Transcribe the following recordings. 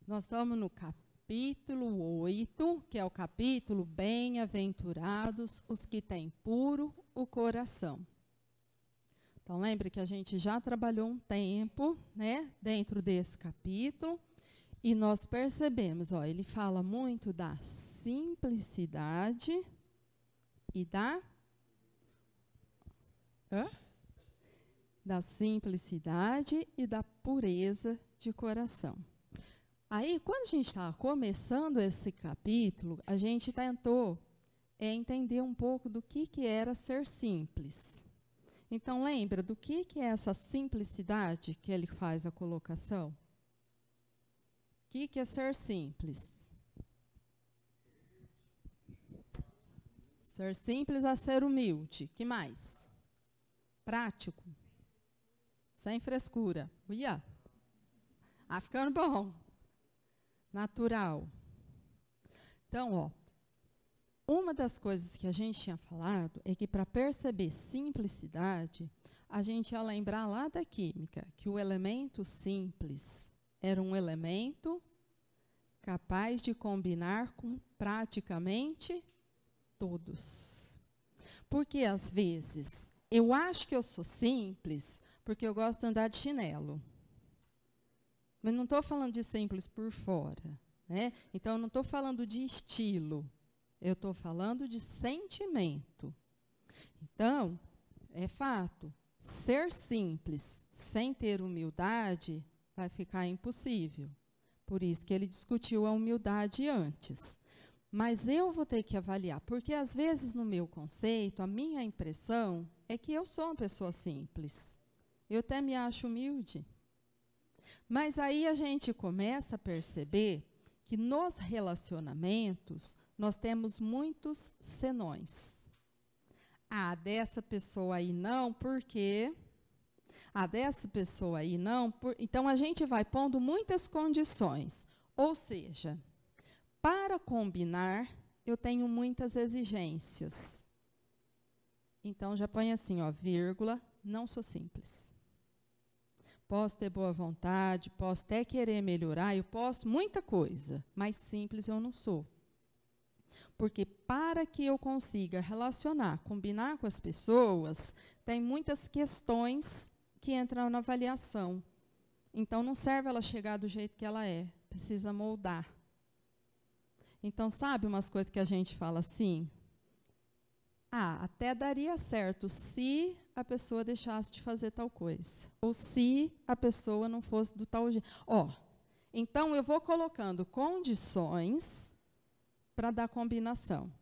Nós estamos no capítulo 8, que é o capítulo Bem-aventurados os que têm puro o coração. Então, lembre que a gente já trabalhou um tempo, né, dentro desse capítulo, e nós percebemos, ó, ele fala muito da simplicidade e da simplicidade e da pureza de coração. Aí, quando a gente estava começando esse capítulo, a gente tentou entender um pouco do que era ser simples. Então, lembra do que é essa simplicidade que ele faz a colocação? O que é ser simples? Ser simples é ser humilde. Que mais? Prático. Sem frescura. Uia. Ah, ficando bom. Natural. Então, ó, uma das coisas que a gente tinha falado é que para perceber simplicidade, a gente ia lembrar lá da química, que o elemento simples era um elemento capaz de combinar com praticamente todos. Porque, às vezes, eu acho que eu sou simples porque eu gosto de andar de chinelo. Mas não estou falando de simples por fora, né? Então, não estou falando de estilo. Eu estou falando de sentimento. Então, é fato, ser simples sem ter humildade vai ficar impossível. Por isso que ele discutiu a humildade antes. Mas eu vou ter que avaliar, porque às vezes no meu conceito, a minha impressão é que eu sou uma pessoa simples. Eu até me acho humilde. Mas aí a gente começa a perceber que nos relacionamentos nós temos muitos senões. Ah, dessa pessoa aí não, por quê? Ah, dessa pessoa aí não. Então, a gente vai pondo muitas condições. Ou seja, para combinar, eu tenho muitas exigências. Então, já põe assim, ó, vírgula, não sou simples. Posso ter boa vontade, posso até querer melhorar, eu posso muita coisa, mas simples eu não sou. Porque para que eu consiga relacionar, combinar com as pessoas, tem muitas questões que entram na avaliação. Então, não serve ela chegar do jeito que ela é, precisa moldar. Então, sabe umas coisas que a gente fala assim? Ah, até daria certo se a pessoa deixasse de fazer tal coisa. Ou se a pessoa não fosse do tal jeito. Ó, então eu vou colocando condições para dar combinação.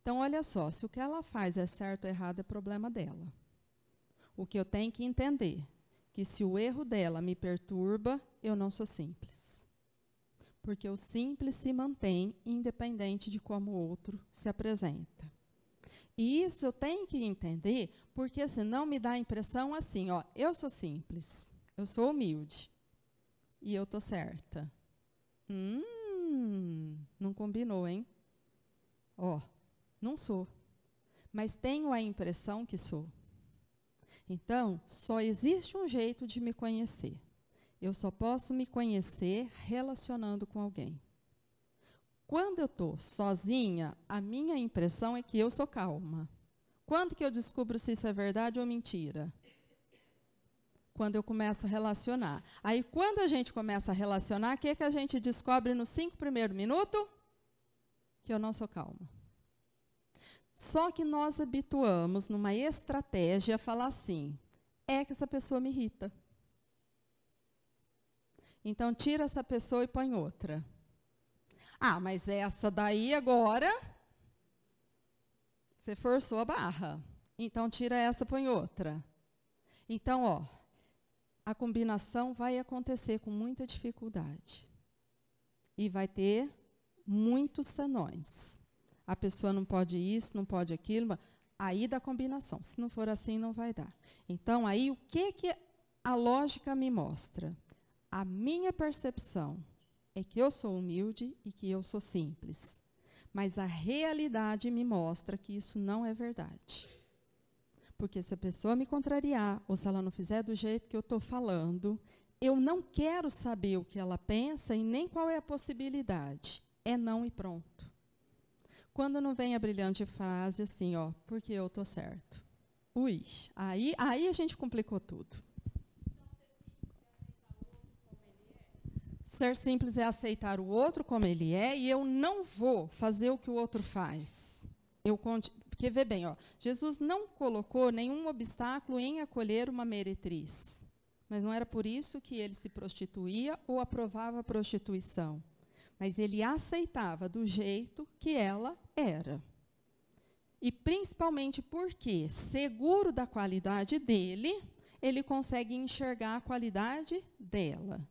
Então, olha só, se o que ela faz é certo ou errado, é problema dela. O que eu tenho que entender, que se o erro dela me perturba, eu não sou simples. Porque o simples se mantém independente de como o outro se apresenta. E isso eu tenho que entender, porque senão me dá a impressão assim, ó, eu sou simples, eu sou humilde, e eu estou certa. Não combinou, hein? Ó, não sou. Mas tenho a impressão que sou. Então, só existe um jeito de me conhecer. Eu só posso me conhecer relacionando com alguém. Quando eu estou sozinha, a minha impressão é que eu sou calma. Quando que eu descubro se isso é verdade ou mentira? Quando eu começo a relacionar. Aí, quando a gente começa a relacionar, o que a gente descobre nos 5 primeiros minutos? Que eu não sou calma. Só que nós habituamos, numa estratégia, a falar assim, é que essa pessoa me irrita. Então, tira essa pessoa e põe outra. Ah, mas essa daí agora, você forçou a barra. Então, tira essa e põe outra. Então, ó, a combinação vai acontecer com muita dificuldade. E vai ter muitos senões. A pessoa não pode isso, não pode aquilo. Aí dá combinação. Se não for assim, não vai dar. Então, aí, o que a lógica me mostra? A minha percepção é que eu sou humilde e que eu sou simples. Mas a realidade me mostra que isso não é verdade. Porque se a pessoa me contrariar, ou se ela não fizer do jeito que eu estou falando, eu não quero saber o que ela pensa e nem qual é a possibilidade. É não e pronto. Quando não vem a brilhante frase assim, ó, porque eu estou certo. Ui, aí a gente complicou tudo. Ser simples é aceitar o outro como ele é e eu não vou fazer o que o outro faz. Porque, vê bem, ó, Jesus não colocou nenhum obstáculo em acolher uma meretriz. Mas não era por isso que ele se prostituía ou aprovava a prostituição. Mas ele aceitava do jeito que ela era. E principalmente porque, seguro da qualidade dele, ele consegue enxergar a qualidade dela.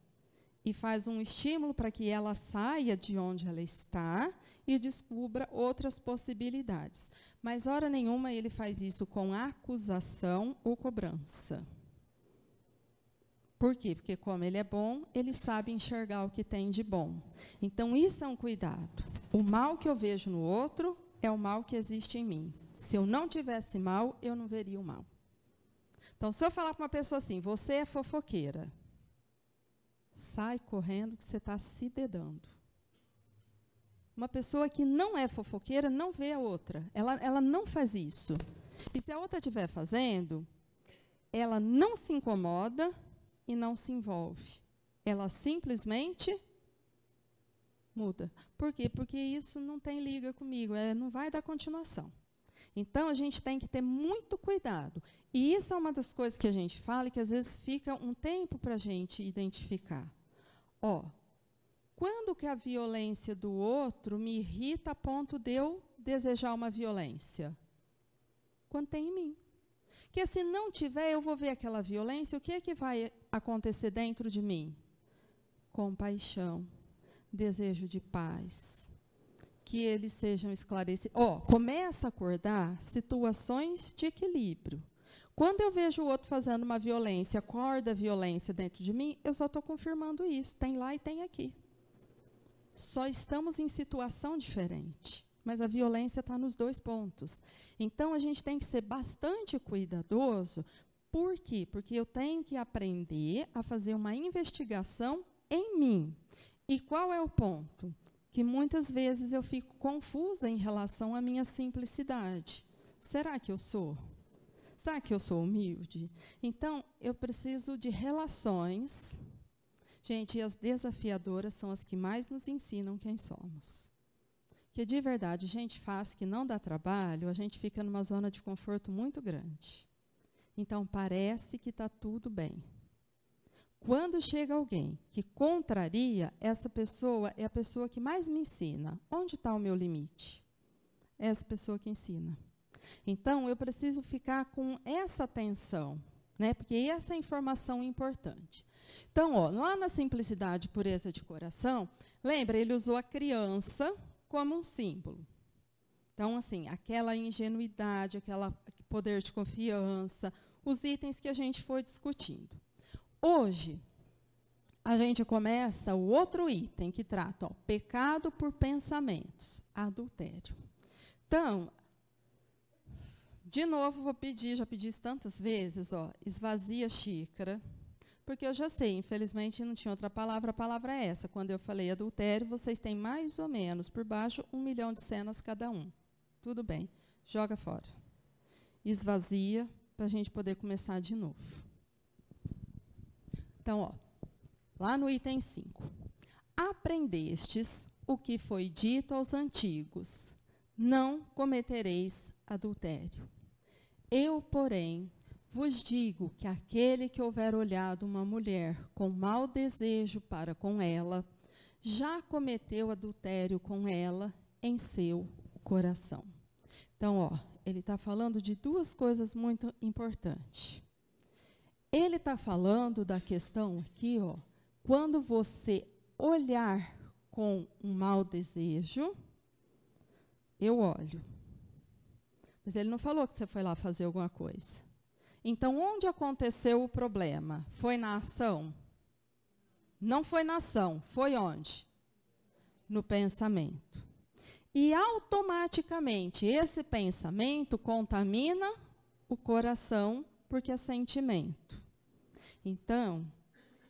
E faz um estímulo para que ela saia de onde ela está e descubra outras possibilidades. Mas, hora nenhuma, ele faz isso com acusação ou cobrança. Por quê? Porque, como ele é bom, ele sabe enxergar o que tem de bom. Então, isso é um cuidado. O mal que eu vejo no outro é o mal que existe em mim. Se eu não tivesse mal, eu não veria o mal. Então, se eu falar para uma pessoa assim, você é fofoqueira, sai correndo que você está se dedando. Uma pessoa que não é fofoqueira não vê a outra. Ela não faz isso. E se a outra estiver fazendo, ela não se incomoda e não se envolve. Ela simplesmente muda. Por quê? Porque isso não tem liga comigo, não vai dar continuação. Então, a gente tem que ter muito cuidado. E isso é uma das coisas que a gente fala e que, às vezes, fica um tempo para a gente identificar. Ó, quando que a violência do outro me irrita a ponto de eu desejar uma violência? Quando tem em mim. Porque se não tiver, eu vou ver aquela violência, o que é que vai acontecer dentro de mim? Compaixão, desejo de paz, que eles sejam esclarecidos. Começa a acordar situações de equilíbrio. Quando eu vejo o outro fazendo uma violência, acorda a violência dentro de mim, eu só estou confirmando isso. Tem lá e tem aqui. Só estamos em situação diferente. Mas a violência está nos dois pontos. Então, a gente tem que ser bastante cuidadoso. Por quê? Porque eu tenho que aprender a fazer uma investigação em mim. E qual é o ponto? Que muitas vezes eu fico confusa em relação à minha simplicidade. Será que eu sou? Será que eu sou humilde? Então, eu preciso de relações. Gente, e as desafiadoras são as que mais nos ensinam quem somos. Que, de verdade, gente fácil, que não dá trabalho, a gente fica numa zona de conforto muito grande. Então, parece que está tudo bem. Quando chega alguém que contraria, essa pessoa é a pessoa que mais me ensina. Onde está o meu limite? É essa pessoa que ensina. Então, eu preciso ficar com essa atenção, né? Porque essa é a informação importante. Então, lá na simplicidade e pureza de coração, lembra, ele usou a criança como um símbolo. Então, assim, aquela ingenuidade, aquele poder de confiança, os itens que a gente foi discutindo. Hoje, a gente começa o outro item que trata, pecado por pensamentos, adultério. Então, de novo, vou pedir, já pedi isso tantas vezes, esvazia a xícara, porque eu já sei, infelizmente, não tinha outra palavra, a palavra é essa. Quando eu falei adultério, vocês têm mais ou menos, por baixo, 1 milhão de cenas cada um. Tudo bem, joga fora. Esvazia, para a gente poder começar de novo. Então, lá no item 5. Aprendestes o que foi dito aos antigos, não cometereis adultério. Eu, porém, vos digo que aquele que houver olhado uma mulher com mau desejo para com ela, já cometeu adultério com ela em seu coração. Então, ele está falando de duas coisas muito importantes. Ele está falando da questão aqui, quando você olhar com um mau desejo, eu olho. Mas ele não falou que você foi lá fazer alguma coisa. Então, onde aconteceu o problema? Foi na ação? Não foi na ação. Foi onde? No pensamento. E, automaticamente, esse pensamento contamina o coração, porque é sentimento. Então,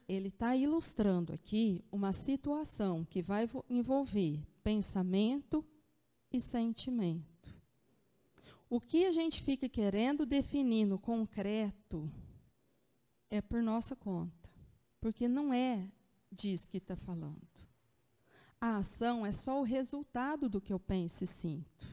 ele está ilustrando aqui uma situação que vai envolver pensamento e sentimento. O que a gente fica querendo definir no concreto é por nossa conta, porque não é disso que está falando. A ação é só o resultado do que eu penso e sinto.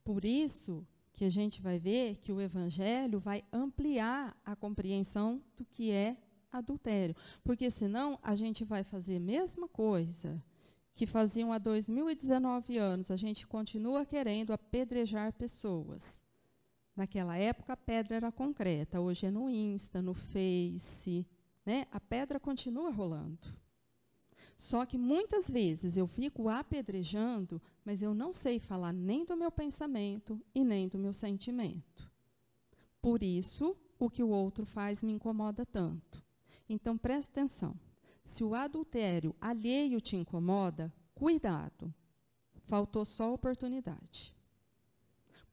Por isso que a gente vai ver que o Evangelho vai ampliar a compreensão do que é adultério. Porque senão a gente vai fazer a mesma coisa que faziam há 2019 anos. A gente continua querendo apedrejar pessoas. Naquela época a pedra era concreta, hoje é no Insta, no Face, né? A pedra continua rolando. Só que muitas vezes eu fico apedrejando, mas eu não sei falar nem do meu pensamento e nem do meu sentimento. Por isso, o que o outro faz me incomoda tanto. Então, presta atenção. Se o adultério alheio te incomoda, cuidado. Faltou só oportunidade.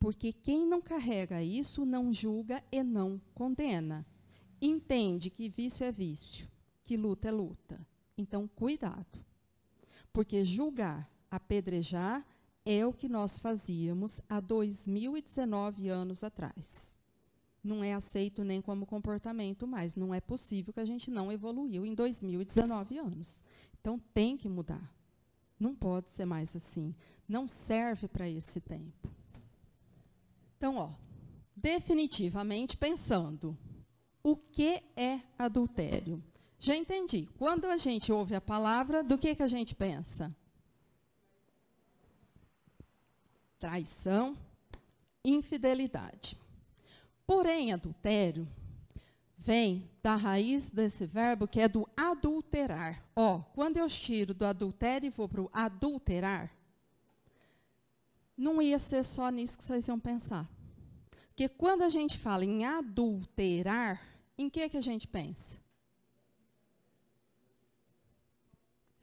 Porque quem não carrega isso não julga e não condena. Entende que vício é vício, que luta é luta. Então, cuidado. Porque julgar, apedrejar, é o que nós fazíamos há 2019 anos atrás. Não é aceito nem como comportamento mais. Não é possível que a gente não evoluiu em 2019 anos. Então, tem que mudar. Não pode ser mais assim. Não serve para esse tempo. Então, definitivamente pensando, o que é adultério? Já entendi. Quando a gente ouve a palavra, do que a gente pensa? Traição, infidelidade. Porém, adultério vem da raiz desse verbo que é do adulterar. Quando eu tiro do adultério e vou para o adulterar, não ia ser só nisso que vocês iam pensar. Porque quando a gente fala em adulterar, em que a gente pensa?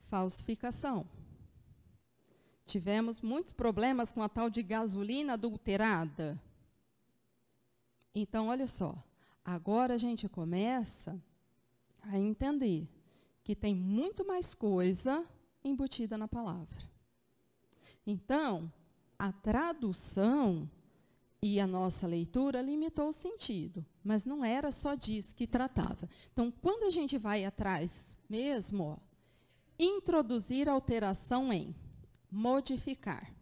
Falsificação. Tivemos muitos problemas com a tal de gasolina adulterada. Então, olha só, agora a gente começa a entender que tem muito mais coisa embutida na palavra. Então, a tradução e a nossa leitura limitou o sentido, mas não era só disso que tratava. Então, quando a gente vai atrás mesmo, introduzir alteração em modificar.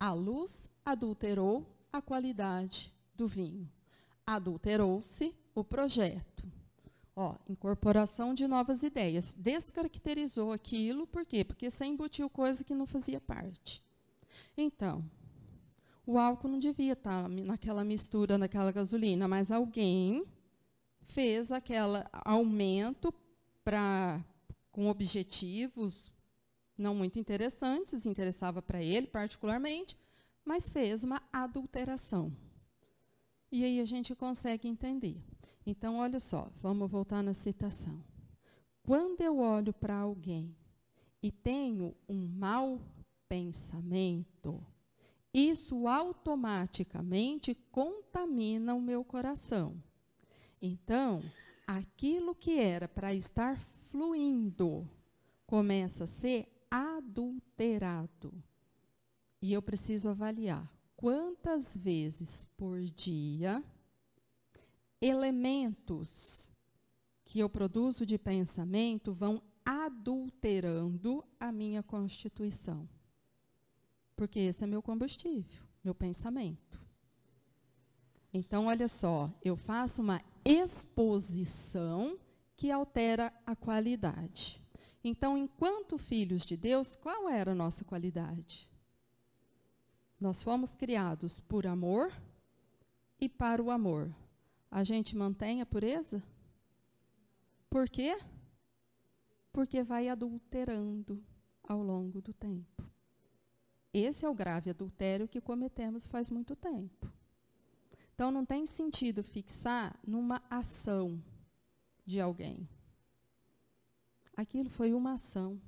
A luz adulterou a qualidade do vinho. Adulterou-se o projeto. Incorporação de novas ideias. Descaracterizou aquilo, por quê? Porque você embutiu coisa que não fazia parte. Então, o álcool não devia estar naquela mistura, naquela gasolina, mas alguém fez aquele aumento com objetivos não muito interessantes, interessava para ele particularmente, mas fez uma adulteração. E aí a gente consegue entender. Então, olha só, vamos voltar na citação. Quando eu olho para alguém e tenho um mau pensamento, isso automaticamente contamina o meu coração. Então, aquilo que era para estar fluindo começa a ser adulterado. E eu preciso avaliar quantas vezes por dia elementos que eu produzo de pensamento vão adulterando a minha constituição. Porque esse é meu combustível, meu pensamento. Então, olha só, eu faço uma exposição que altera a qualidade. Então, enquanto filhos de Deus, qual era a nossa qualidade? Nós fomos criados por amor e para o amor. A gente mantém a pureza? Por quê? Porque vai adulterando ao longo do tempo. Esse é o grave adultério que cometemos faz muito tempo. Então, não tem sentido fixar numa ação de alguém. Aquilo foi uma ação.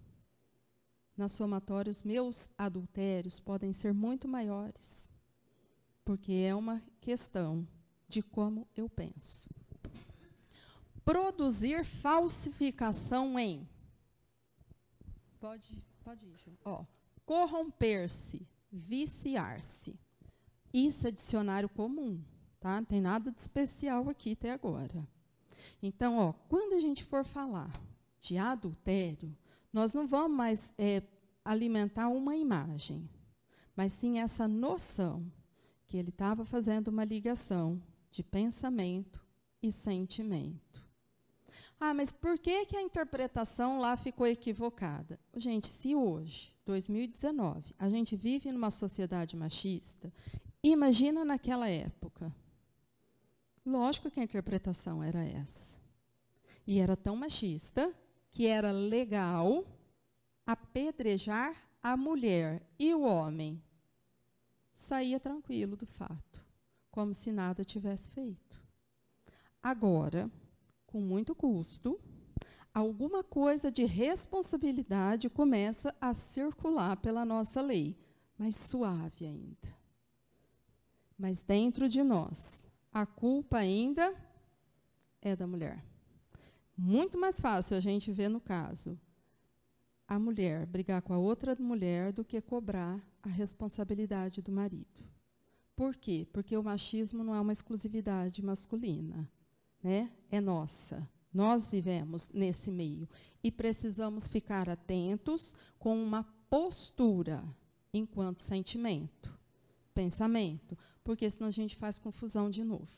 Na somatória, os meus adultérios podem ser muito maiores, porque é uma questão de como eu penso. produzir falsificação em. Pode ir, João. Ó, corromper-se, viciar-se. Isso é dicionário comum, tá? Não tem nada de especial aqui até agora. Então, ó, quando a gente for falar de adultério, nós não vamos mais alimentar uma imagem, mas sim essa noção que ele estava fazendo uma ligação de pensamento e sentimento. Ah, mas por que a interpretação lá ficou equivocada? Gente, se hoje, 2019, a gente vive numa sociedade machista, imagina naquela época. Lógico que a interpretação era essa. E era tão machista que era legal apedrejar a mulher e o homem. Saía tranquilo do fato, como se nada tivesse feito. Agora, com muito custo, alguma coisa de responsabilidade começa a circular pela nossa lei, mas suave ainda. Mas dentro de nós, a culpa ainda é da mulher. Muito mais fácil a gente ver no caso a mulher brigar com a outra mulher do que cobrar a responsabilidade do marido. Por quê? Porque o machismo não é uma exclusividade masculina, né? É nossa. Nós vivemos nesse meio e precisamos ficar atentos com uma postura enquanto sentimento, pensamento, porque senão a gente faz confusão de novo.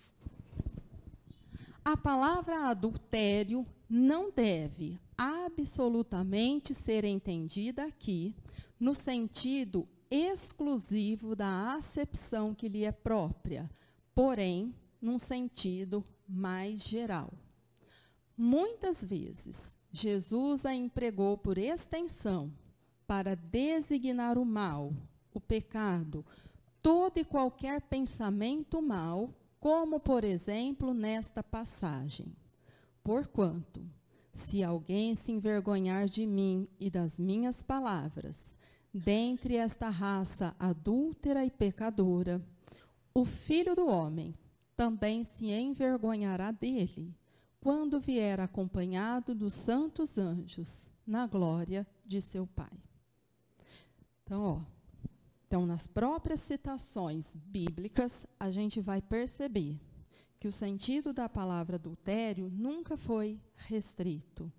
A palavra adultério não deve absolutamente ser entendida aqui no sentido exclusivo da acepção que lhe é própria, porém, num sentido mais geral. Muitas vezes, Jesus a empregou por extensão para designar o mal, o pecado, todo e qualquer pensamento mau, como, por exemplo, nesta passagem. Porquanto, se alguém se envergonhar de mim e das minhas palavras, dentre esta raça adúltera e pecadora, o Filho do Homem também se envergonhará dele, quando vier acompanhado dos santos anjos, na glória de seu Pai. Então, nas próprias citações bíblicas, a gente vai perceber que o sentido da palavra adultério nunca foi restrito.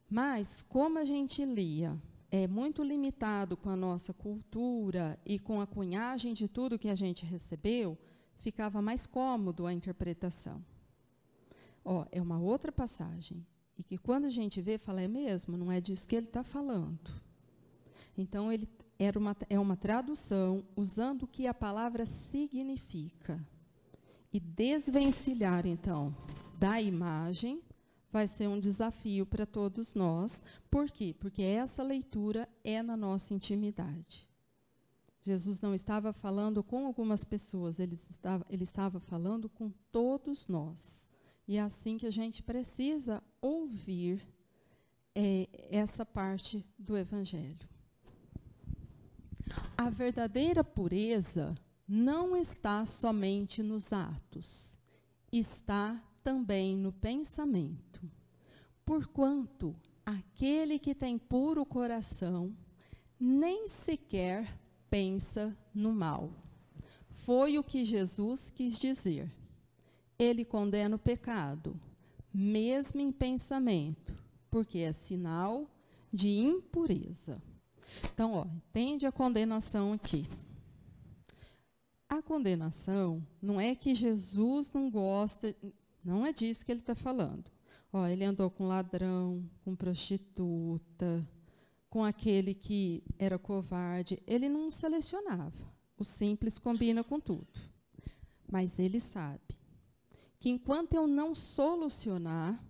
Mas, como a gente lia, é muito limitado com a nossa cultura e com a cunhagem de tudo que a gente recebeu, ficava mais cômodo a interpretação. É uma outra passagem, e que quando a gente vê, fala, é mesmo, não é disso que ele está falando. Então, é uma tradução usando o que a palavra significa. E desvencilhar, então, da imagem vai ser um desafio para todos nós. Por quê? Porque essa leitura é na nossa intimidade. Jesus não estava falando com algumas pessoas, ele estava falando com todos nós. E é assim que a gente precisa ouvir essa parte do Evangelho. A verdadeira pureza não está somente nos atos, está também no pensamento. Porquanto aquele que tem puro coração nem sequer pensa no mal. Foi o que Jesus quis dizer. Ele condena o pecado, mesmo em pensamento, porque é sinal de impureza. Então, entende a condenação aqui. A condenação não é que Jesus não gosta, não é disso que ele está falando. Ele andou com ladrão, com prostituta, com aquele que era covarde. Ele não selecionava. O simples combina com tudo. Mas ele sabe que enquanto eu não solucionar,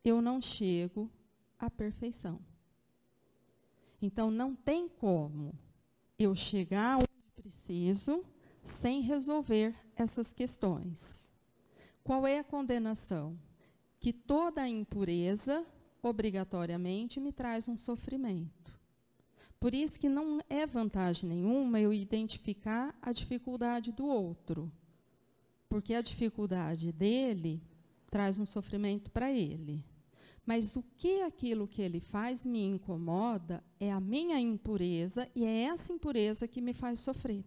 eu não chego à perfeição. Então, não tem como eu chegar onde preciso sem resolver essas questões. Qual é a condenação? Que toda impureza, obrigatoriamente, me traz um sofrimento. Por isso que não é vantagem nenhuma eu identificar a dificuldade do outro. Porque a dificuldade dele traz um sofrimento para ele. Mas o que aquilo que ele faz me incomoda é a minha impureza, e é essa impureza que me faz sofrer.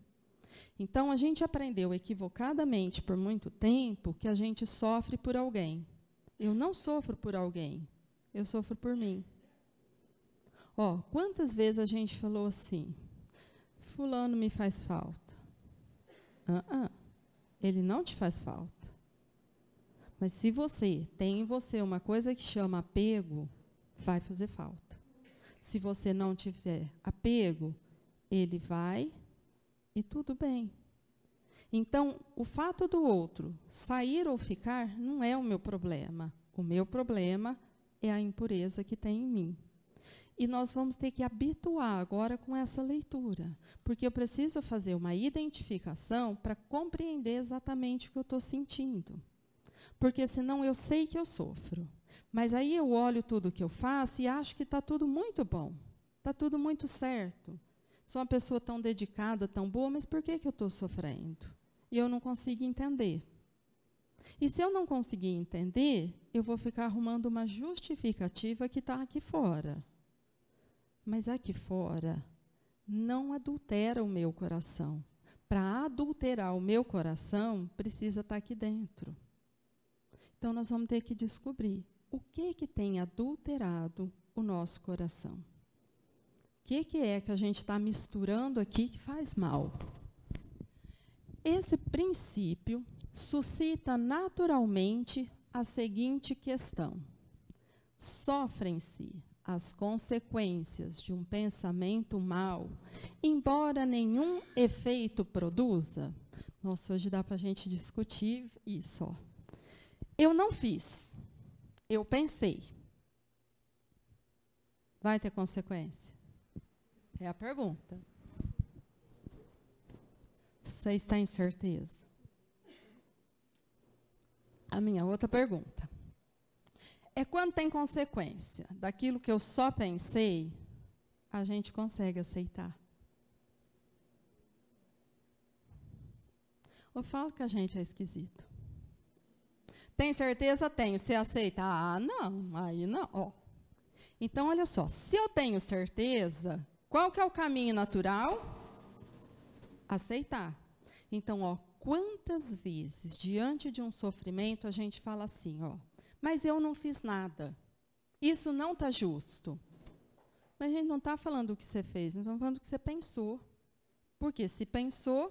Então, a gente aprendeu equivocadamente por muito tempo que a gente sofre por alguém. Eu não sofro por alguém, eu sofro por mim. Quantas vezes a gente falou assim, fulano me faz falta. Ele não te faz falta. Mas se você tem em você uma coisa que chama apego, vai fazer falta. Se você não tiver apego, ele vai e tudo bem. Então, o fato do outro sair ou ficar não é o meu problema. O meu problema é a impureza que tem em mim. E nós vamos ter que habituar agora com essa leitura, porque eu preciso fazer uma identificação para compreender exatamente o que eu estou sentindo. Porque senão eu sei que eu sofro. Mas aí eu olho tudo o que eu faço e acho que está tudo muito bom. Está tudo muito certo. Sou uma pessoa tão dedicada, tão boa, mas por que eu estou sofrendo? E eu não consigo entender. E se eu não conseguir entender, eu vou ficar arrumando uma justificativa que está aqui fora. Mas aqui fora não adultera o meu coração. Para adulterar o meu coração, precisa estar aqui dentro. Então, nós vamos ter que descobrir o que tem adulterado o nosso coração. O que é que a gente está misturando aqui que faz mal? Esse princípio suscita naturalmente a seguinte questão. Sofrem-se as consequências de um pensamento mau, embora nenhum efeito produza? Nossa, hoje dá para a gente discutir isso, Eu não fiz, eu pensei. Vai ter consequência? É a pergunta. Vocês têm certeza? A minha outra pergunta. É quando tem consequência daquilo que eu só pensei, a gente consegue aceitar. Eu falo que a gente é esquisito. Tem certeza? Tenho. Você aceita? Não. Aí não. Então, olha só. Se eu tenho certeza, qual que é o caminho natural? Aceitar. Então, quantas vezes, diante de um sofrimento, a gente fala assim, mas eu não fiz nada. Isso não está justo. Mas a gente não está falando o que você fez, nós estamos falando o que você pensou. Porque se pensou,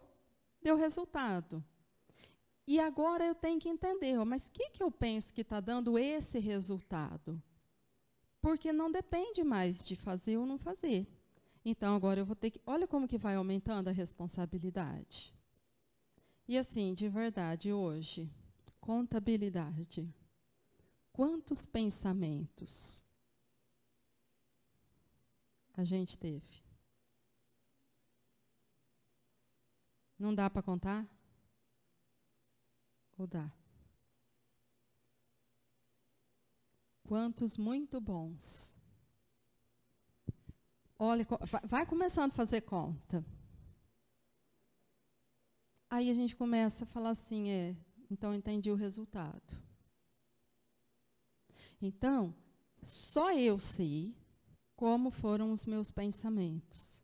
deu resultado. E agora eu tenho que entender, mas o que eu penso que está dando esse resultado? Porque não depende mais de fazer ou não fazer. Então, agora eu vou ter que... Olha como que vai aumentando a responsabilidade. E assim, de verdade, hoje, contabilidade. Quantos pensamentos a gente teve? Não dá para contar? Ou dá? Quantos muito bons. Olha, vai começando a fazer conta. Aí a gente começa a falar assim, então entendi o resultado. Então, só eu sei como foram os meus pensamentos.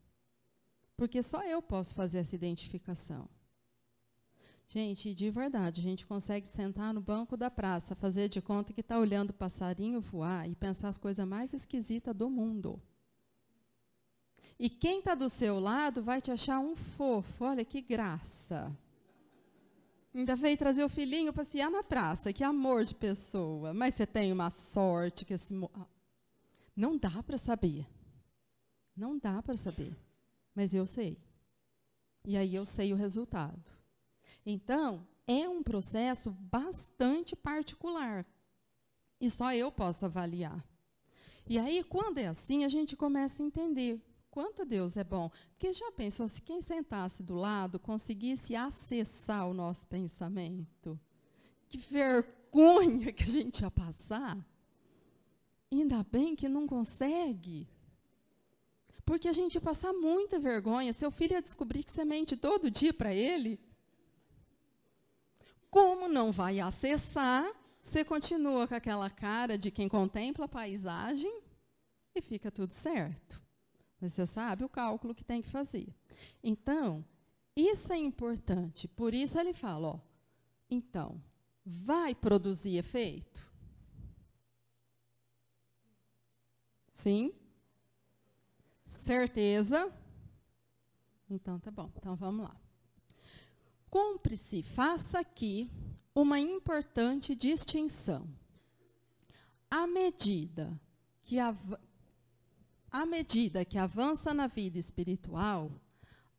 Porque só eu posso fazer essa identificação. Gente, de verdade, a gente consegue sentar no banco da praça, fazer de conta que está olhando o passarinho voar e pensar as coisas mais esquisitas do mundo. E quem está do seu lado vai te achar um fofo, olha que graça. Ainda veio trazer o filhinho passear na praça, que amor de pessoa. Mas você tem uma sorte que esse... Não dá para saber. Não dá para saber. Mas eu sei. E aí eu sei o resultado. Então, é um processo bastante particular. E só eu posso avaliar. E aí, quando é assim, a gente começa a entender quanto Deus é bom. Porque já pensou, se quem sentasse do lado conseguisse acessar o nosso pensamento, que vergonha que a gente ia passar. Ainda bem que não consegue. Porque a gente ia passar muita vergonha. Seu filho ia descobrir que você mente todo dia para ele. Como não vai acessar, você continua com aquela cara de quem contempla a paisagem e fica tudo certo. Mas você sabe o cálculo que tem que fazer. Então, isso é importante. Por isso ele fala, ó, então, vai produzir efeito? Sim? Certeza? Então, tá bom. Então, vamos lá. Cumpre-se, faça aqui uma importante distinção. À medida que avança na vida espiritual,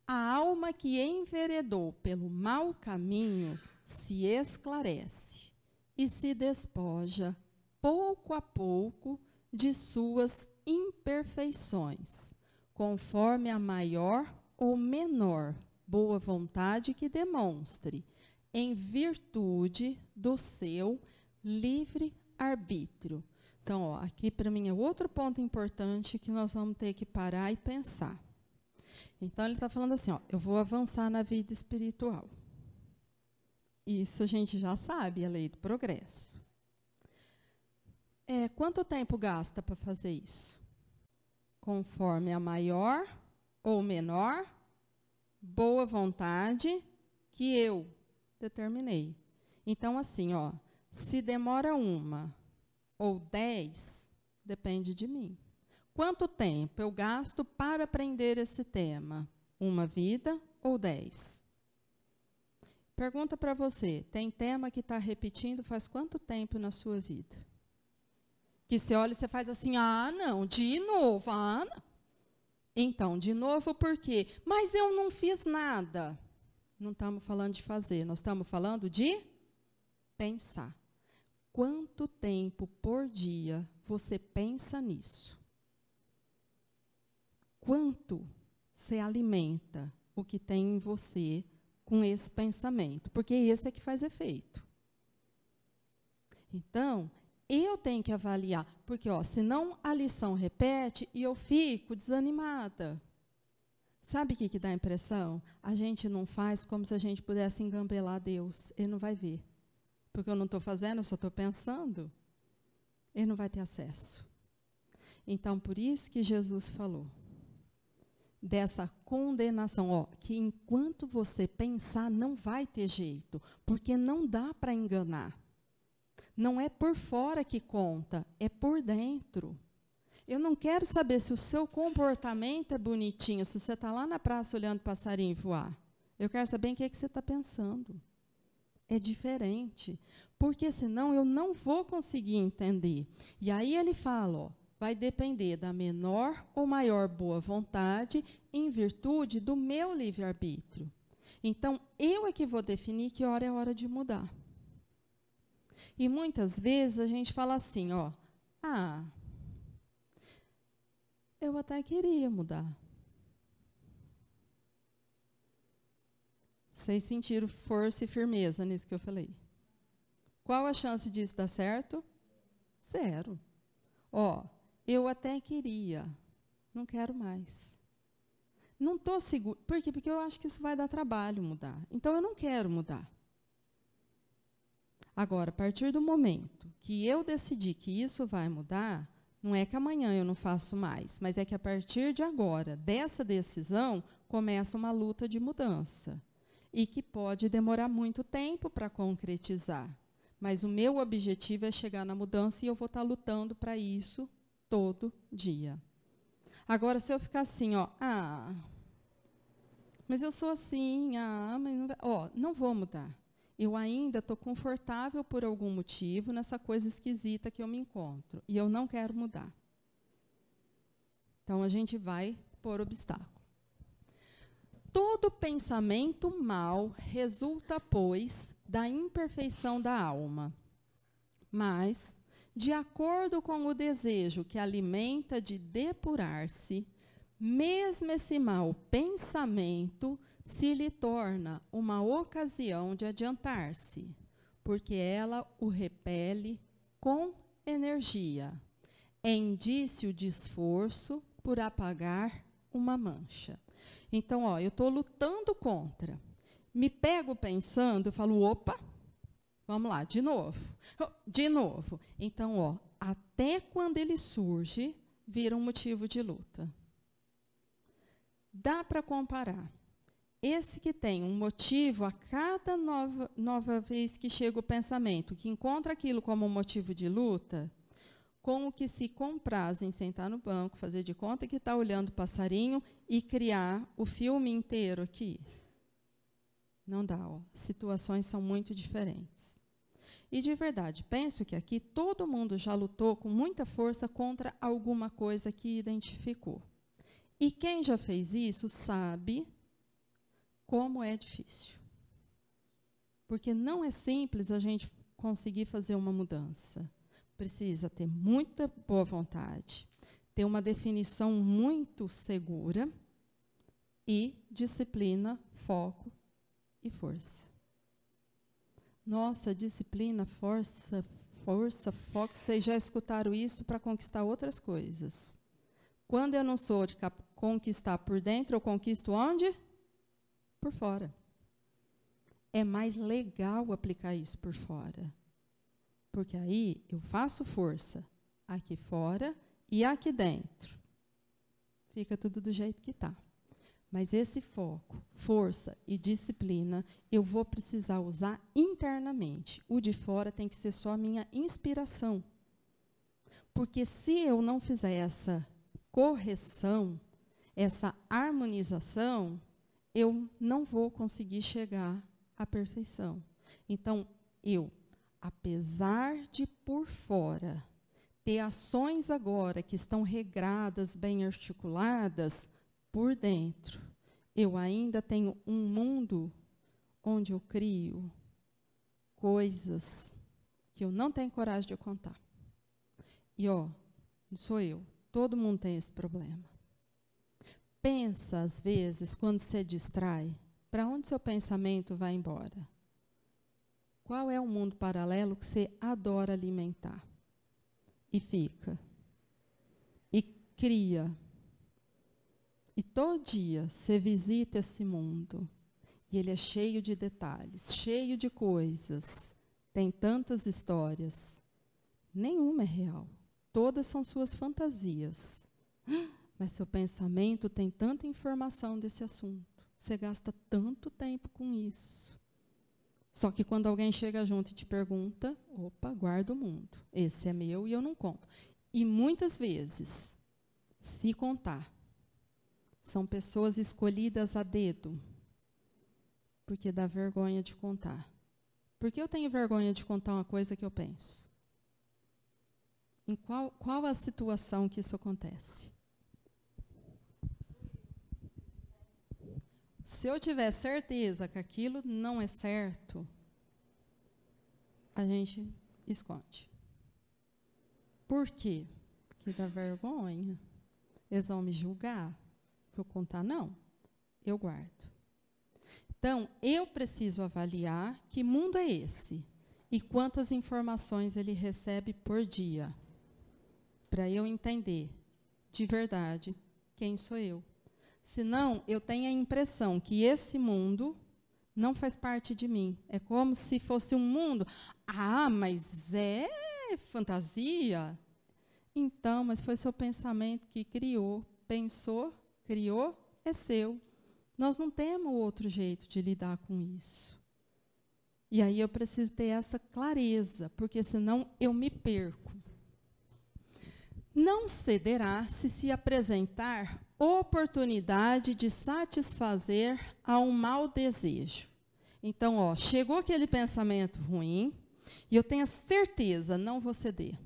a alma que enveredou pelo mau caminho se esclarece e se despoja, pouco a pouco, de suas imperfeições, conforme a maior ou menor boa vontade que demonstre, em virtude do seu livre arbítrio. Então, ó, aqui para mim é outro ponto importante que nós vamos ter que parar e pensar. Então, ele está falando assim, ó, eu vou avançar na vida espiritual. Isso a gente já sabe, a lei do progresso. Quanto tempo gasta para fazer isso? Conforme a maior ou menor boa vontade que eu determinei. Então, assim, ó, se demora 1 ou 10, depende de mim. Quanto tempo eu gasto para aprender esse tema? 1 vida ou 10? Pergunta para você, tem tema que está repetindo faz quanto tempo na sua vida? Que você olha e você faz assim, ah, não, de novo, ah, não. Então, de novo por quê? Mas eu não fiz nada. Não estamos falando de fazer, nós estamos falando de pensar. Quanto tempo por dia você pensa nisso? Quanto você alimenta o que tem em você com esse pensamento? Porque esse é que faz efeito. Então, eu tenho que avaliar, porque ó, senão a lição repete e eu fico desanimada. Sabe o que dá a impressão? A gente não faz como se a gente pudesse engambelar Deus. Ele não vai ver. Porque eu não estou fazendo, eu só estou pensando. Ele não vai ter acesso. Então, por isso que Jesus falou dessa condenação, ó, que enquanto você pensar, não vai ter jeito, porque não dá para enganar. Não é por fora que conta, é por dentro. Eu não quero saber se o seu comportamento é bonitinho, se você está lá na praça olhando passarinho voar. Eu quero saber em que você está pensando. É diferente, porque senão eu não vou conseguir entender. E aí ele fala, ó, vai depender da menor ou maior boa vontade em virtude do meu livre-arbítrio. Então, eu é que vou definir que hora é hora de mudar. E muitas vezes a gente fala assim, ó, ah, eu até queria mudar. Vocês sentiram força e firmeza nisso que eu falei? Qual a chance disso dar certo? 0. Ó, eu até queria, não quero mais. Não estou segura. Por quê? Porque eu acho que isso vai dar trabalho mudar. Então, eu não quero mudar. Agora, a partir do momento que eu decidi que isso vai mudar, não é que amanhã eu não faço mais, mas é que a partir de agora, dessa decisão, começa uma luta de mudança. E que pode demorar muito tempo para concretizar. Mas o meu objetivo é chegar na mudança e eu vou estar lutando para isso todo dia. Agora, se eu ficar assim, ó, ah, mas eu sou assim, ah, mas não vai, ó, não vou mudar. Eu ainda estou confortável por algum motivo nessa coisa esquisita que eu me encontro. E eu não quero mudar. Então, a gente vai pôr obstáculo. Todo pensamento mau resulta, pois, da imperfeição da alma. Mas, de acordo com o desejo que alimenta de depurar-se, mesmo esse mau pensamento se lhe torna uma ocasião de adiantar-se, porque ela o repele com energia. É indício de esforço por apagar uma mancha. Então, ó, eu estou lutando contra. Me pego pensando, eu falo, opa, Vamos lá, de novo. De novo. Então, ó, até quando ele surge, vira um motivo de luta. Dá para comparar. Esse que tem um motivo a cada nova vez que chega o pensamento, que encontra aquilo como um motivo de luta, com o que se compraz em sentar no banco, fazer de conta que está olhando o passarinho e criar o filme inteiro aqui. Não dá, ó. Situações são muito diferentes. E, de verdade, penso que aqui todo mundo já lutou com muita força contra alguma coisa que identificou. E quem já fez isso sabe como é difícil. Porque não é simples a gente conseguir fazer uma mudança. Precisa ter muita boa vontade, ter uma definição muito segura e disciplina, foco e força. Nossa, disciplina, força, foco, vocês já escutaram isso para conquistar outras coisas. Quando eu não sou de conquistar por dentro, eu conquisto onde? Por fora. É mais legal aplicar isso por fora. Porque aí eu faço força aqui fora e aqui dentro. Fica tudo do jeito que está. Mas esse foco, força e disciplina, eu vou precisar usar internamente. O de fora tem que ser só a minha inspiração. Porque se eu não fizer essa correção, essa harmonização, eu não vou conseguir chegar à perfeição. Então, apesar de por fora ter ações agora que estão regradas, bem articuladas, por dentro, eu ainda tenho um mundo onde eu crio coisas que eu não tenho coragem de contar. E, ó, não sou eu. Todo mundo tem esse problema. Pensa, às vezes, quando você distrai, para onde seu pensamento vai embora? Qual é o mundo paralelo que você adora alimentar? E fica. E cria. E todo dia você visita esse mundo. E ele é cheio de detalhes, cheio de coisas. Tem tantas histórias. Nenhuma é real. Todas são suas fantasias. Mas seu pensamento tem tanta informação desse assunto. Você gasta tanto tempo com isso. Só que quando alguém chega junto e te pergunta, opa, guarda o mundo. Esse é meu e eu não conto. E muitas vezes, se contar, são pessoas escolhidas a dedo, porque dá vergonha de contar. Por que eu tenho vergonha de contar uma coisa que eu penso? Em qual a situação que isso acontece? Se eu tiver certeza que aquilo não é certo, a gente esconde. Por quê? Porque dá vergonha. Eles vão me julgar. Vou contar? Não. Eu guardo. Então, eu preciso avaliar que mundo é esse e quantas informações ele recebe por dia, para eu entender de verdade quem sou eu. Senão, eu tenho a impressão que esse mundo não faz parte de mim. É como se fosse um mundo. Ah, mas é fantasia? Então, mas foi seu pensamento que criou, pensou, criou, é seu. Nós não temos outro jeito de lidar com isso. E aí eu preciso ter essa clareza, porque senão eu me perco. Não cederá se apresentar oportunidade de satisfazer a um mau desejo. Então, ó, chegou aquele pensamento ruim, e eu tenho a certeza, não vou ceder.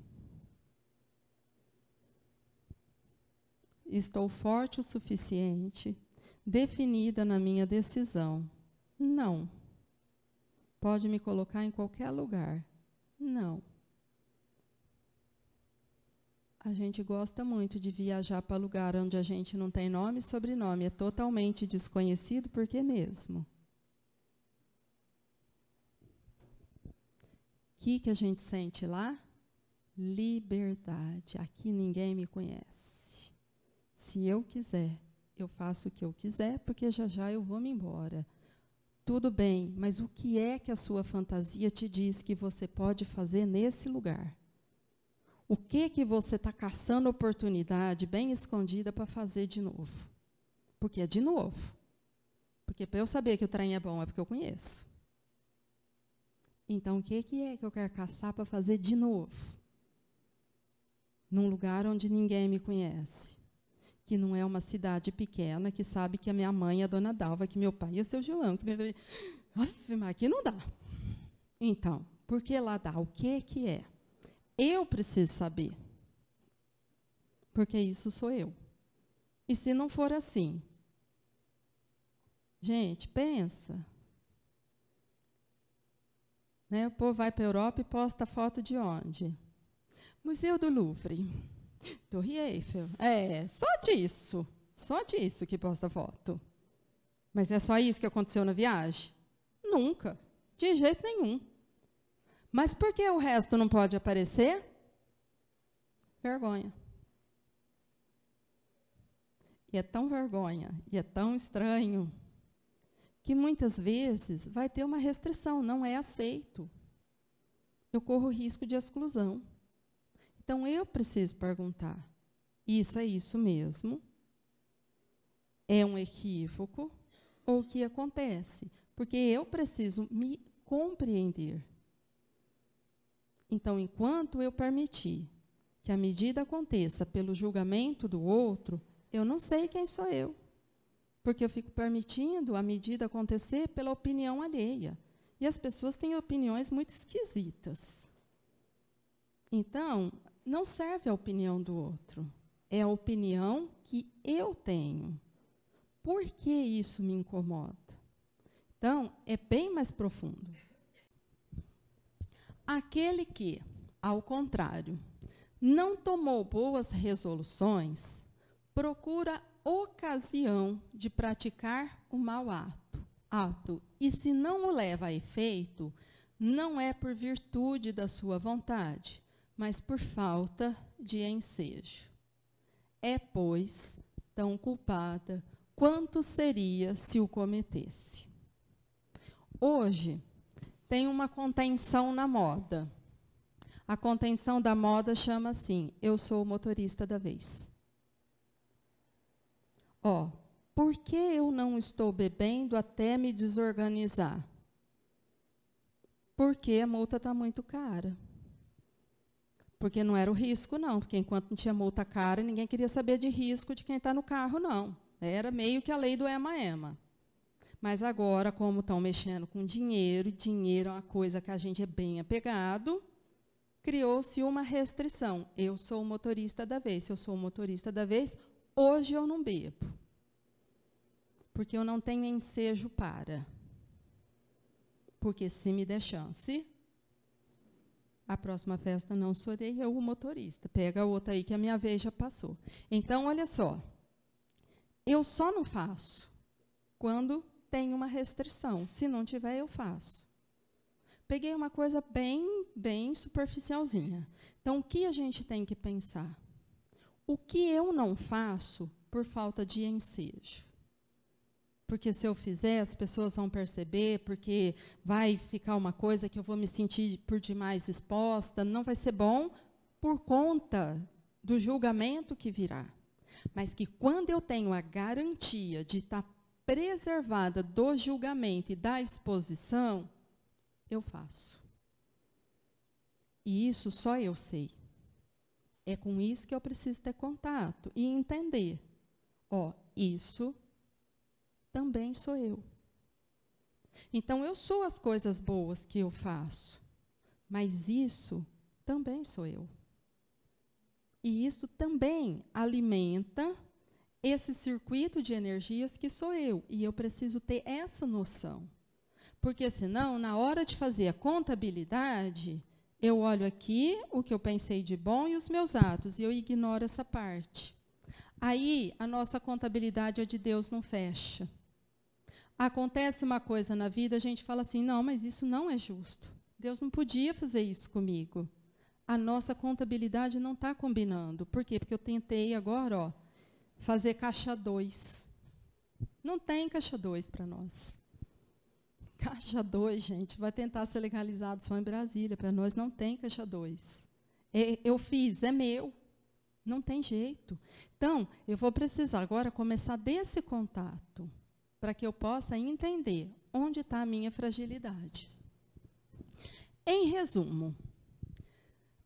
Estou forte o suficiente, definida na minha decisão. Não. Pode me colocar em qualquer lugar. Não. A gente gosta muito de viajar para lugar onde a gente não tem nome e sobrenome. É totalmente desconhecido, por que mesmo? O que a gente sente lá? Liberdade. Aqui ninguém me conhece. Se eu quiser, eu faço o que eu quiser, porque já já eu vou me embora. Tudo bem, mas o que é que a sua fantasia te diz que você pode fazer nesse lugar? O que você está caçando oportunidade bem escondida para fazer de novo? Porque é de novo. Porque para eu saber que o trem é bom é porque eu conheço. Então, o que é que eu quero caçar para fazer de novo? Num lugar onde ninguém me conhece. Que não é uma cidade pequena, que sabe que a minha mãe é a Dona Dalva, que meu pai é o seu João. Que mas aqui não dá. Então, por que lá dá? O que é? Eu preciso saber. Porque isso sou eu. E se não for assim? Gente, pensa. Né, o povo vai para a Europa e posta foto de onde? Museu do Louvre. Torre Eiffel. Só disso que posta foto. Mas é só isso que aconteceu na viagem? Nunca. De jeito nenhum. Mas por que o resto não pode aparecer? Vergonha. E é tão vergonha, e é tão estranho, que muitas vezes vai ter uma restrição, não é aceito. Eu corro risco de exclusão. Então, eu preciso perguntar, isso é isso mesmo? É um equívoco? Ou o que acontece? Porque eu preciso me compreender. Então, enquanto eu permitir que a medida aconteça pelo julgamento do outro, eu não sei quem sou eu. Porque eu fico permitindo a medida acontecer pela opinião alheia. E as pessoas têm opiniões muito esquisitas. Então, não serve a opinião do outro. É a opinião que eu tenho. Por que isso me incomoda? Então, é bem mais profundo. Aquele que, ao contrário, não tomou boas resoluções, procura ocasião de praticar o mau ato. E se não o leva a efeito, não é por virtude da sua vontade, mas por falta de ensejo. É, pois, tão culpada quanto seria se o cometesse. Hoje, tem uma contenção na moda. A contenção da moda chama assim, eu sou o motorista da vez. Por que eu não estou bebendo até me desorganizar? Porque a multa está muito cara. Porque não era o risco, não. Porque enquanto não tinha multa cara, ninguém queria saber de risco de quem está no carro, não. Era meio que a lei do ema-ema. Mas agora, como estão mexendo com dinheiro, e dinheiro é uma coisa que a gente é bem apegado, criou-se uma restrição. Eu sou o motorista da vez. Se eu sou o motorista da vez, hoje eu não bebo. Porque eu não tenho ensejo para. Porque se me der chance, a próxima festa não serei eu o motorista. Pega a outra aí que a minha vez já passou. Então, olha só. Eu só não faço quando tem uma restrição. Se não tiver, eu faço. Peguei uma coisa bem superficialzinha. Então, o que a gente tem que pensar? O que eu não faço por falta de ensejo? Porque se eu fizer, as pessoas vão perceber, porque vai ficar uma coisa que eu vou me sentir por demais exposta, não vai ser bom por conta do julgamento que virá. Mas que quando eu tenho a garantia de estar preservada do julgamento e da exposição, eu faço. E isso só eu sei. É com isso que eu preciso ter contato e entender. Isso também sou eu. Então, eu sou as coisas boas que eu faço, mas isso também sou eu. E isso também alimenta esse circuito de energias que sou eu. E eu preciso ter essa noção. Porque, senão, na hora de fazer a contabilidade, eu olho aqui o que eu pensei de bom e os meus atos, e eu ignoro essa parte. Aí, a nossa contabilidade, a de Deus, não fecha. Acontece uma coisa na vida, a gente fala assim, não, mas isso não é justo. Deus não podia fazer isso comigo. A nossa contabilidade não está combinando. Por quê? Porque eu tentei agora, fazer caixa 2. Não tem caixa 2 para nós. Caixa 2, gente, vai tentar ser legalizado só em Brasília. Para nós não tem caixa 2. Eu fiz, é meu. Não tem jeito. Então, eu vou precisar agora começar desse contato, para que eu possa entender onde está a minha fragilidade. Em resumo,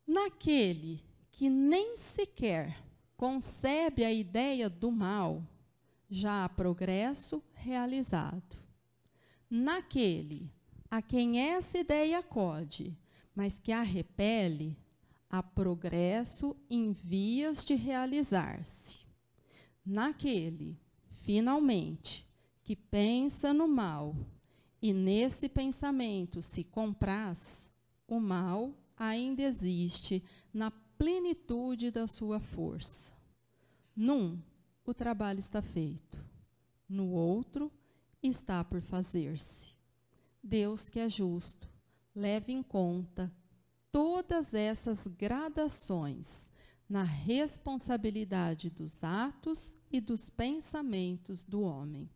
naquele que nem sequer concebe a ideia do mal, já há progresso realizado. Naquele a quem essa ideia acode, mas que a repele, há progresso em vias de realizar-se. Naquele, finalmente, que pensa no mal e nesse pensamento se compraz, o mal ainda existe na plenitude da sua força. Num, o trabalho está feito. No outro, está por fazer-se. Deus, que é justo, leve em conta todas essas gradações na responsabilidade dos atos e dos pensamentos do homem.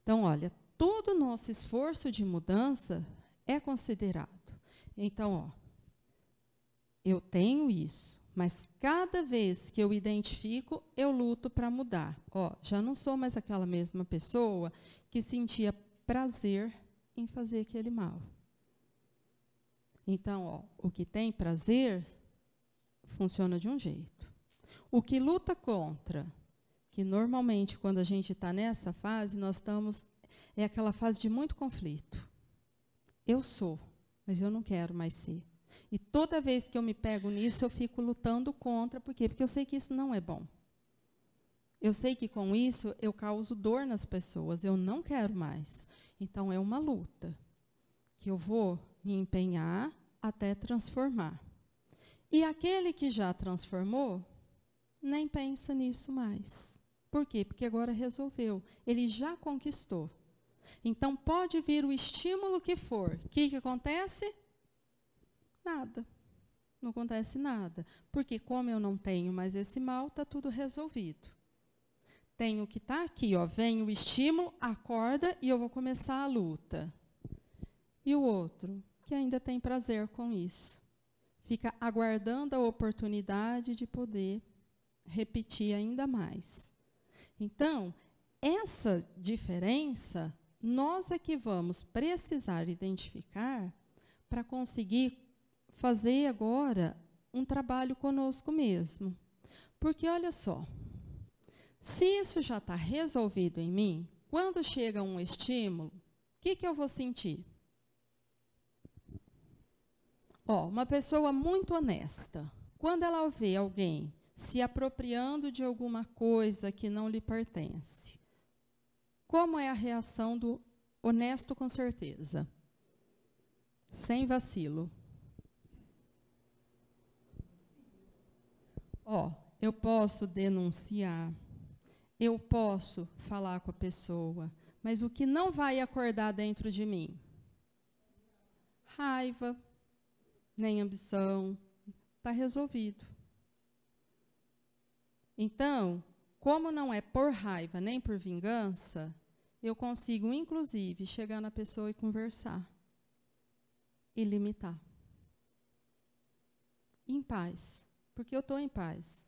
Então, olha, todo o nosso esforço de mudança é considerado. Então, ó, eu tenho isso, mas cada vez que eu identifico, eu luto para mudar. Ó, já não sou mais aquela mesma pessoa que sentia prazer em fazer aquele mal. Então, ó, o que tem prazer funciona de um jeito. O que luta contra, que normalmente quando a gente está nessa fase, nós estamos, é aquela fase de muito conflito. Eu sou, mas eu não quero mais ser. E toda vez que eu me pego nisso, eu fico lutando contra. Por quê? Porque eu sei que isso não é bom. Eu sei que com isso eu causo dor nas pessoas. Eu não quero mais. Então, é uma luta que eu vou me empenhar até transformar. E aquele que já transformou, nem pensa nisso mais. Por quê? Porque agora resolveu. Ele já conquistou. Então, pode vir o estímulo que for. O que acontece? Nada. Não acontece nada. Porque como eu não tenho mais esse mal, está tudo resolvido. Tenho que estar aqui, ó, vem o estímulo, acorda e eu vou começar a luta. E o outro, que ainda tem prazer com isso, fica aguardando a oportunidade de poder repetir ainda mais. Então, essa diferença, nós é que vamos precisar identificar para conseguir fazer agora um trabalho conosco mesmo. Porque, olha só, se isso já está resolvido em mim, quando chega um estímulo, o que eu vou sentir? Ó, uma pessoa muito honesta, quando ela vê alguém se apropriando de alguma coisa que não lhe pertence, como é a reação do honesto com certeza? Sem vacilo. Ó, eu posso denunciar, eu posso falar com a pessoa, mas o que não vai acordar dentro de mim? Raiva, nem ambição, está resolvido. Então, como não é por raiva nem por vingança, eu consigo, inclusive, chegar na pessoa e conversar. E limitar. Em paz. Porque eu estou em paz.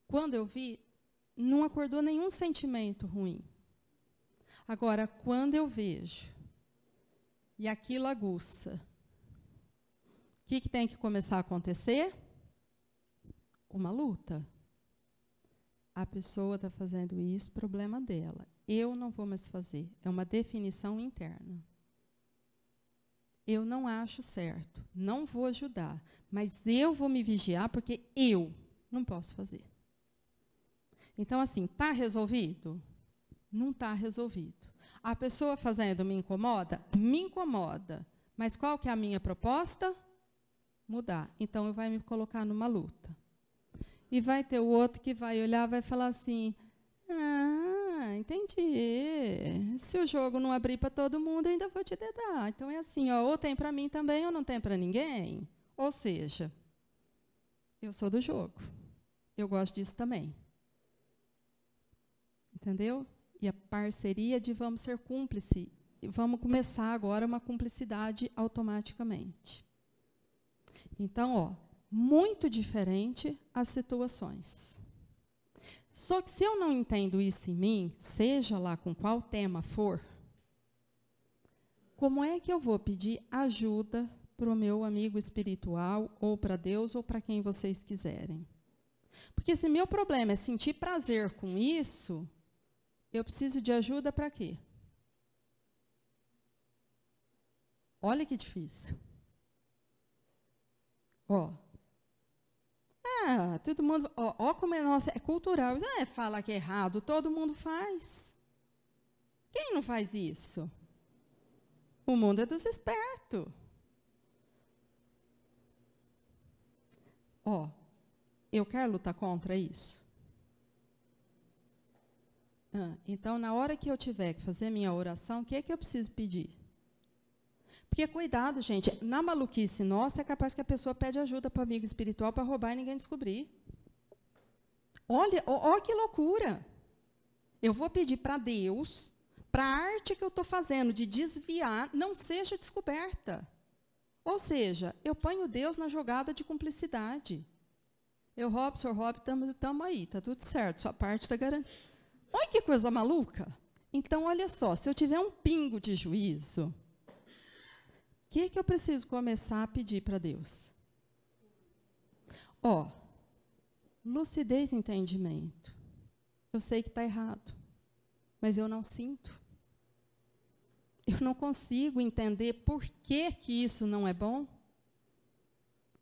Quando eu vi, não acordou nenhum sentimento ruim. Agora, quando eu vejo, e aquilo aguça, o que tem que começar a acontecer? Uma luta. A pessoa está fazendo isso, problema dela. Eu não vou mais fazer. É uma definição interna. Eu não acho certo, não vou ajudar, mas eu vou me vigiar porque eu não posso fazer. Então, assim, está resolvido? Não está resolvido. A pessoa fazendo me incomoda? Me incomoda. Mas qual que é a minha proposta? Mudar. Então, eu vai me colocar numa luta. E vai ter o outro que vai olhar, vai falar assim, entendi. Se o jogo não abrir para todo mundo, eu ainda vou te dedar. Então, é assim, ó, ou tem para mim também, ou não tem para ninguém. Ou seja, eu sou do jogo. Eu gosto disso também. Entendeu? E a parceria de vamos ser cúmplice vamos começar agora uma cumplicidade automaticamente. Então, ó, muito diferente as situações. Só que se eu não entendo isso em mim, seja lá com qual tema for, como é que eu vou pedir ajuda para o meu amigo espiritual, ou para Deus, ou para quem vocês quiserem? Porque se meu problema é sentir prazer com isso, eu preciso de ajuda para quê? Olha que difícil. Ó. Todo mundo, ó como é nossa, é cultural. Fala que é errado, todo mundo faz. Quem não faz isso? O mundo é dos espertos. Ó, eu quero lutar contra isso. Então, na hora que eu tiver que fazer minha oração, o que é que eu preciso pedir? Porque, cuidado, gente, na maluquice nossa, é capaz que a pessoa pede ajuda para o amigo espiritual para roubar e ninguém descobrir. Olha que loucura. Eu vou pedir para Deus, para a arte que eu estou fazendo de desviar, não seja descoberta. Ou seja, eu ponho Deus na jogada de cumplicidade. Eu roubo, o senhor rouba, estamos aí, está tudo certo, sua parte está garantida. Olha que coisa maluca. Então, olha só, se eu tiver um pingo de juízo, o que eu preciso começar a pedir para Deus? Ó, lucidez e entendimento. Eu sei que está errado, mas eu não sinto. Eu não consigo entender por que isso não é bom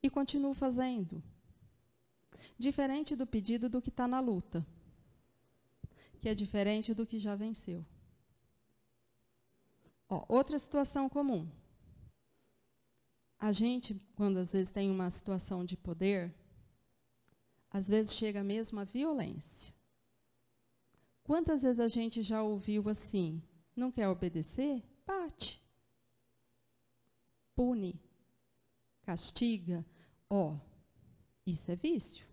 e continuo fazendo. Diferente do pedido do que está na luta, que é diferente do que já venceu. Ó, outra situação comum. A gente, quando às vezes tem uma situação de poder, às vezes chega mesmo à violência. Quantas vezes a gente já ouviu assim, não quer obedecer? Bate. Pune. Castiga. Ó, isso é vício.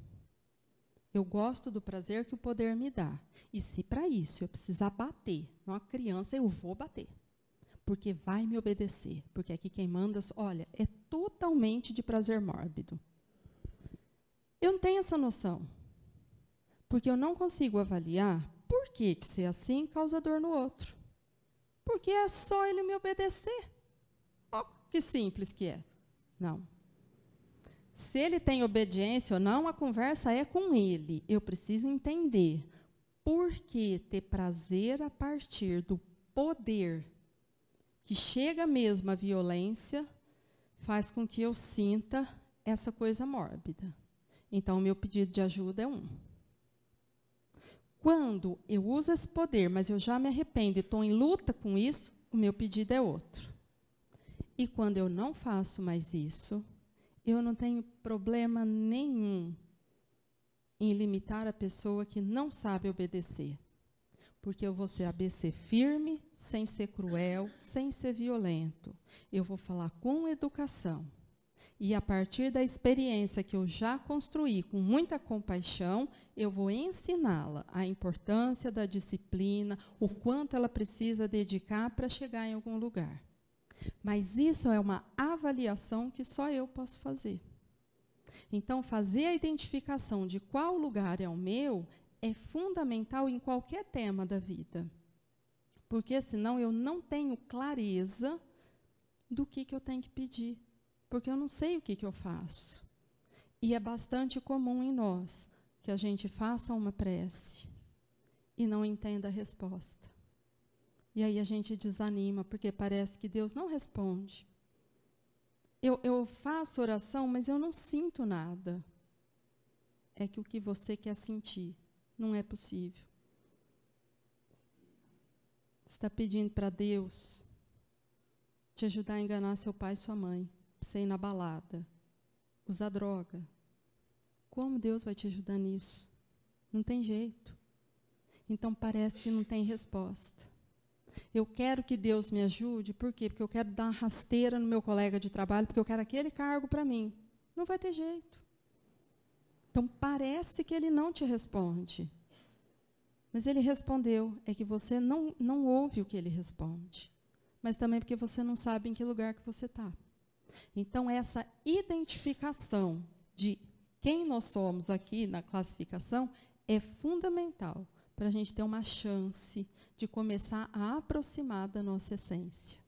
Eu gosto do prazer que o poder me dá. E se para isso eu precisar bater numa criança, eu vou bater. Porque vai me obedecer. Porque aqui quem manda, olha, é totalmente de prazer mórbido. Eu não tenho essa noção. Porque eu não consigo avaliar por que ser assim causa dor no outro. Porque é só ele me obedecer. Ó, que simples que é. Não. Se ele tem obediência ou não, a conversa é com ele. Eu preciso entender por que ter prazer a partir do poder que chega mesmo à violência faz com que eu sinta essa coisa mórbida. Então, o meu pedido de ajuda é um. Quando eu uso esse poder, mas eu já me arrependo e estou em luta com isso, o meu pedido é outro. E quando eu não faço mais isso, eu não tenho problema nenhum em limitar a pessoa que não sabe obedecer. Porque eu vou ser firme, sem ser cruel, sem ser violento. Eu vou falar com educação. E, a partir da experiência que eu já construí, com muita compaixão, eu vou ensiná-la a importância da disciplina, o quanto ela precisa dedicar para chegar em algum lugar. Mas isso é uma avaliação que só eu posso fazer. Então, fazer a identificação de qual lugar é o meu é fundamental em qualquer tema da vida. Porque, senão, eu não tenho clareza do que eu tenho que pedir. Porque eu não sei o que eu faço. E é bastante comum em nós que a gente faça uma prece e não entenda a resposta. E aí a gente desanima, porque parece que Deus não responde. Eu faço oração, mas eu não sinto nada. É que o que você quer sentir não é possível. Você está pedindo para Deus te ajudar a enganar seu pai e sua mãe, para você ir na balada, usar droga. Como Deus vai te ajudar nisso? Não tem jeito. Então parece que não tem resposta. Eu quero que Deus me ajude, por quê? Porque eu quero dar uma rasteira no meu colega de trabalho, porque eu quero aquele cargo para mim. Não vai ter jeito. Então, parece que ele não te responde. Mas ele respondeu, é que você não ouve o que ele responde. mas também porque você não sabe em que lugar que você está. Então, essa identificação de quem nós somos aqui na classificação é fundamental para a gente ter uma chance de começar a aproximar da nossa essência.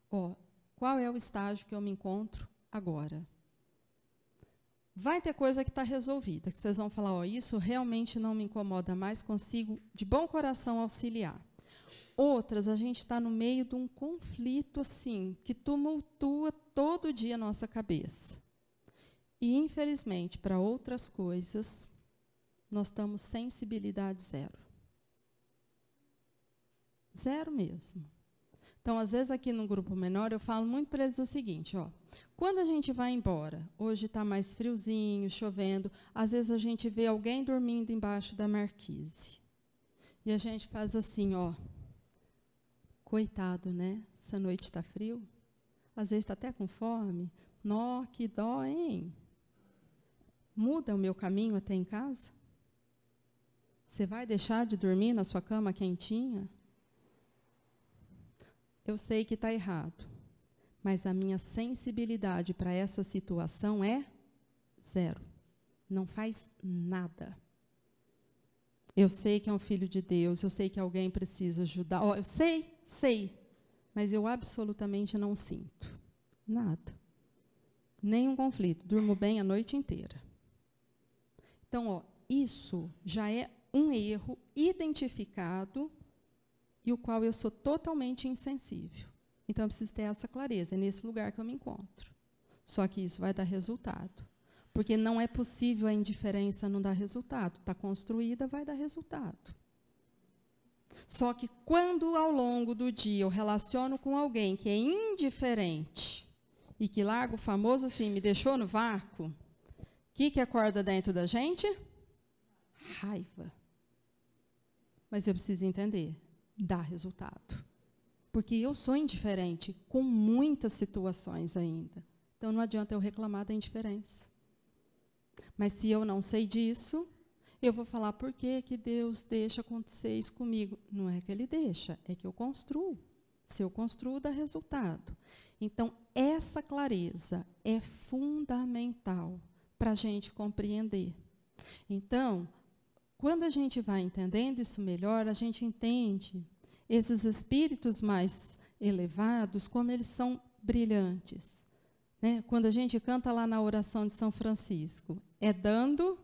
Qual é o estágio que eu me encontro agora? Vai ter coisa que está resolvida, que vocês vão falar, isso realmente não me incomoda mais, consigo de bom coração auxiliar. Outras, a gente está no meio de um conflito assim, que tumultua todo dia a nossa cabeça. E, infelizmente, para outras coisas, nós estamos sensibilidade zero. Zero mesmo. Então, às vezes, aqui no grupo menor, eu falo muito para eles o seguinte, quando a gente vai embora, hoje está mais friozinho, chovendo, às vezes a gente vê alguém dormindo embaixo da marquise. E a gente faz assim, coitado, né? Essa noite está frio. Às vezes está até com fome. Nó, que dó, hein? Muda o meu caminho até em casa? Você vai deixar de dormir na sua cama quentinha? Eu sei que está errado, mas a minha sensibilidade para essa situação é zero. Não faz nada. Eu sei que é um filho de Deus, eu sei que alguém precisa ajudar. Eu sei, mas eu absolutamente não sinto nada. Nenhum conflito. Durmo bem a noite inteira. Então, isso já é um erro identificado e o qual eu sou totalmente insensível. Então, eu preciso ter essa clareza. É nesse lugar que eu me encontro. Só que isso vai dar resultado. Porque não é possível a indiferença não dar resultado. Está construída, vai dar resultado. Só que quando, ao longo do dia, eu relaciono com alguém que é indiferente e que larga o famoso assim, me deixou no vácuo, o que acorda dentro da gente? Raiva. Mas eu preciso entender, dá resultado. Porque eu sou indiferente com muitas situações ainda. Então, não adianta eu reclamar da indiferença. Mas se eu não sei disso, eu vou falar por que Deus deixa acontecer isso comigo. Não é que Ele deixa, é que eu construo. Se eu construo, dá resultado. Então, essa clareza é fundamental para a gente compreender. Então, quando a gente vai entendendo isso melhor, a gente entende esses espíritos mais elevados, como eles são brilhantes. Né? Quando a gente canta lá na oração de São Francisco, é dando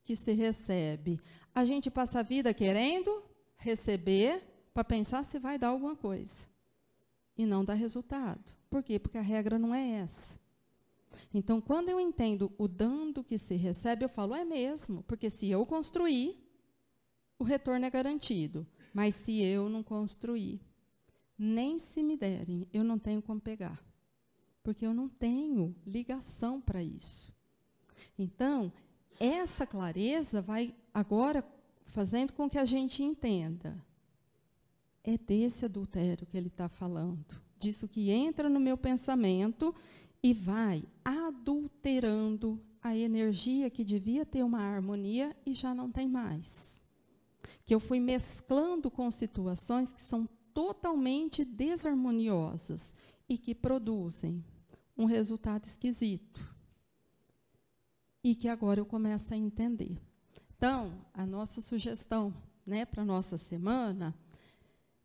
que se recebe. A gente passa a vida querendo receber para pensar se vai dar alguma coisa. E não dá resultado. Por quê? Porque a regra não é essa. Então, quando eu entendo o dando que se recebe, eu falo, é mesmo, porque se eu construir, o retorno é garantido. Mas se eu não construir, nem se me derem, eu não tenho como pegar. Porque eu não tenho ligação para isso. Então, essa clareza vai agora fazendo com que a gente entenda. É desse adultério que ele está falando. Disso que entra no meu pensamento e vai adulterando a energia que devia ter uma harmonia e já não tem mais. Que eu fui mesclando com situações que são totalmente desarmoniosas e que produzem um resultado esquisito. E que agora eu começo a entender. Então, a nossa sugestão, né, para a nossa semana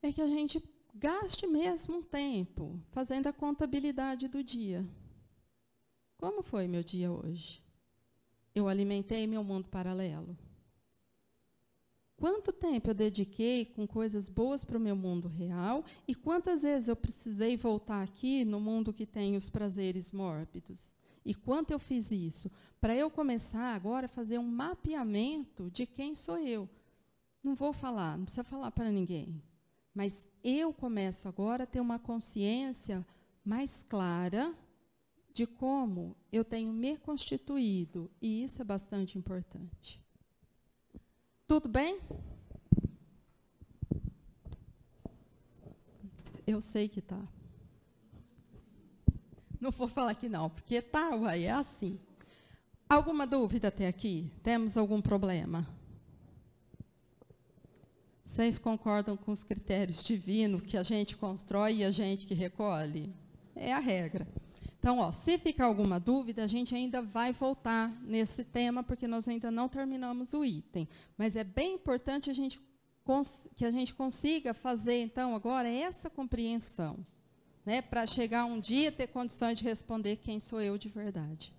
é que a gente gaste mesmo um tempo fazendo a contabilidade do dia. Como foi meu dia hoje? Eu alimentei meu mundo paralelo? Quanto tempo eu dediquei com coisas boas para o meu mundo real e quantas vezes eu precisei voltar aqui no mundo que tem os prazeres mórbidos? E quanto eu fiz isso? Para eu começar agora a fazer um mapeamento de quem sou eu. Não vou falar, não precisa falar para ninguém. Mas eu começo agora a ter uma consciência mais clara de como eu tenho me constituído. E isso é bastante importante. Tudo bem? Eu sei que tá. Não vou falar que não, porque tá, uai, é assim. Alguma dúvida até aqui? Temos algum problema? Vocês concordam com os critérios divinos que a gente constrói e a gente que recolhe? É a regra. Então, ó, se ficar alguma dúvida, a gente ainda vai voltar nesse tema, porque nós ainda não terminamos o item. Mas é bem importante que a gente consiga fazer, então, agora, essa compreensão, né, para chegar um dia ter condições de responder quem sou eu de verdade.